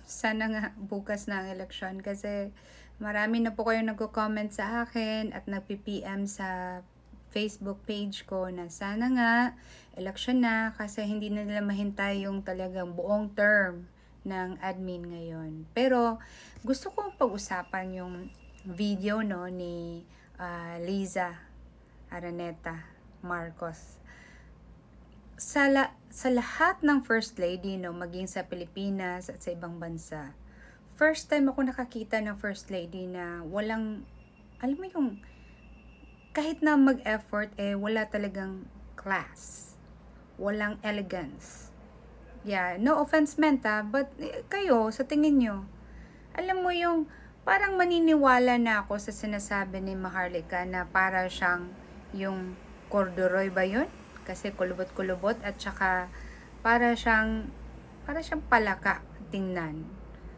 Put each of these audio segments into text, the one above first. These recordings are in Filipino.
Sana nga bukas na ang eleksyon kasi marami na po kayong nagko-comment sa akin at nagpi-PM sa Facebook page ko na sana nga eleksyon na kasi hindi na nila mahintay yung talagang buong term ng admin ngayon. Pero gusto kong pag-usapan yung video no ni Liza Araneta Marcos. Sa lahat ng First Lady, no, maging sa Pilipinas at sa ibang bansa, first time ako nakakita ng First Lady na walang, alam mo yung, kahit na mag-effort, wala talagang class. Walang elegance. Yeah, no offense meant but kayo, sa tingin nyo, alam mo yung, parang maniniwala na ako sa sinasabi ni Maharlika na para siyang yung corduroy ba yun? Kasi kulubot-kulubot at saka para siyang palaka tingnan.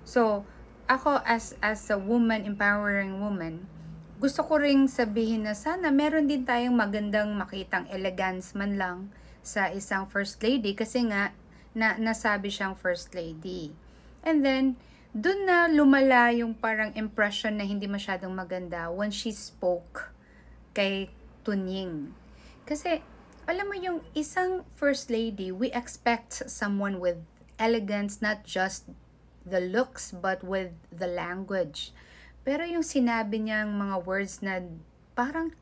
So, ako as a woman, empowering woman, gusto ko ring sabihin na sana meron din tayong magandang makitang elegance man lang sa isang first lady kasi nga nasabi siyang first lady. And then, dun na lumala yung parang impression na hindi masyadong maganda when she spoke kay Tunying. Kasi, alam mo yung isang first lady, we expect someone with elegance, not just the looks, but with the language. Pero yung sinabi niyang mga words na parang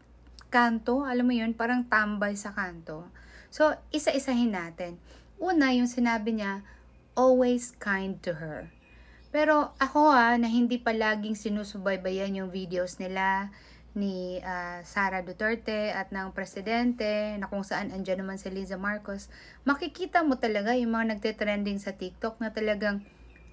kanto, alam mo yun, parang tambay sa kanto. So, isa-isahin natin. Una, yung sinabi niya, always kind to her. Pero ako na hindi pa laging sinusubaybayan yung videos nila ni Sara Duterte at ng presidente na kung saan andyan naman si Liza Marcos, makikita mo talaga yung mga nagte-trending sa TikTok na talagang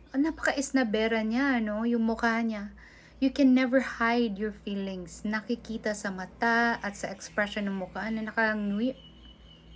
napaka-isnabera niya, no? Yung mukha niya. You can never hide your feelings. Nakikita sa mata at sa expression ng mukha na nakangwi.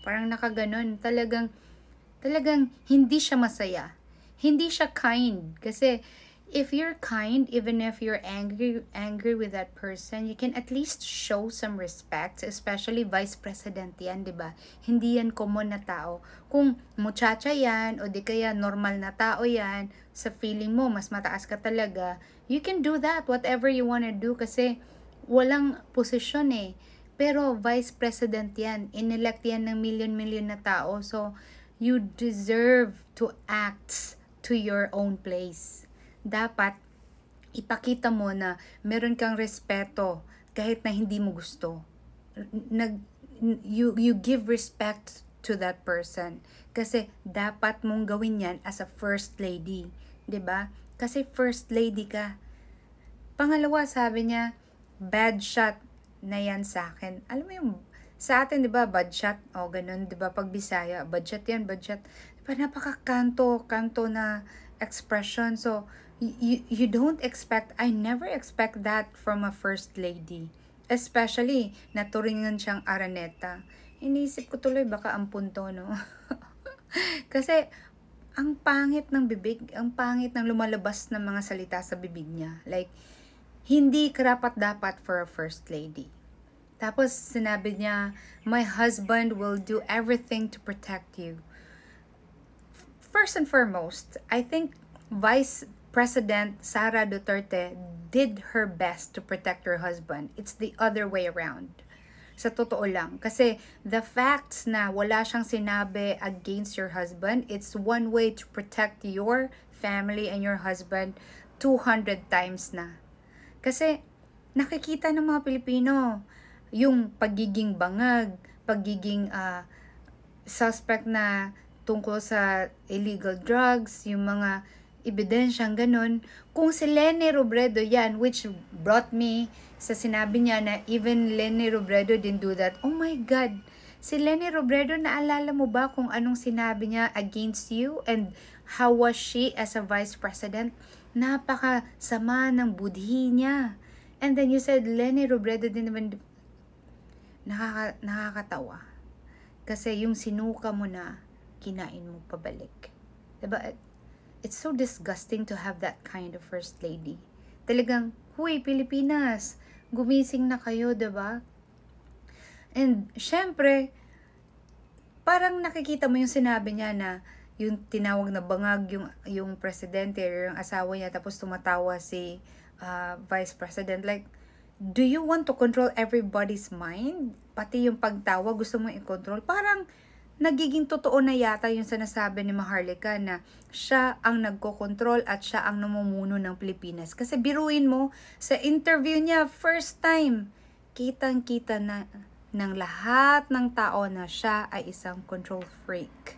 Parang nakaganon. Talagang hindi siya masaya. Hindi siya kind. Kasi if you're kind, even if you're angry with that person, you can at least show some respect, especially vice president yan, di ba? Hindi yan common na tao. Kung muchacha yan, o di kaya normal na tao yan, sa feeling mo, mas mataas ka talaga, you can do that, whatever you wanna do, kasi walang posisyon Pero vice president yan, inelect yan ng million na tao, so you deserve to act to your own place. Dapat ipakita mo na meron kang respeto kahit na hindi mo gusto. You give respect to that person kasi dapat mong gawin yan as a first lady, 'di ba? Kasi first lady ka. Pangalawa, sabi niya, bad shot na yan sa akin. Alam mo yung sa atin, 'di ba, bad shot o ganun, 'di ba, pag Bisaya, bad shot yan, bad shot. 'Di ba, napaka-kanto na expression. So you don't expect, I never expect that from a first lady. Especially, naturingan siyang Araneta. Iniisip ko tuloy, baka ang punto, no? Kasi, ang pangit ng bibig, ang pangit ng lumalabas ng mga salita sa bibig niya. Like, hindi karapat-dapat for a first lady. Tapos, sinabi niya, my husband will do everything to protect you. First and foremost, I think Vice President Sara Duterte did her best to protect her husband. It's the other way around. Sa totoo lang. Kasi the facts na wala siyang sinabi against your husband, it's one way to protect your family and your husband 200 times na. Kasi nakikita ng mga Pilipino yung pagiging bangag, pagiging suspect na tungkol sa illegal drugs, yung mga ebidensyang ganun. Kung si Leni Robredo yan, which brought me sa sinabi niya na even Leni Robredo didn't do that. Oh my God! Si Leni Robredo, naalala mo ba kung anong sinabi niya against you? And how was she as a vice president? Napaka-sama ng budhi niya. And then you said, Leni Robredo din naman, nakakatawa. Kasi yung sinuka mo na, kinain mo pabalik. Diba? It's so disgusting to have that kind of first lady. Talagang, huy, Pilipinas, gumising na kayo, diba? And, syempre, parang nakikita mo yung sinabi niya na yung tinawag na bangag yung presidente or yung asawa niya, tapos tumatawa si vice president. Like, do you want to control everybody's mind? Pati yung pagtawa gusto mo i-control? Parang nagiging totoo na yata yung sinasabi ni Maharlika na siya ang nagko-control at siya ang namumuno ng Pilipinas. Kasi biruin mo, sa interview niya, first time, kitang-kita na ng lahat ng tao na siya ay isang control freak.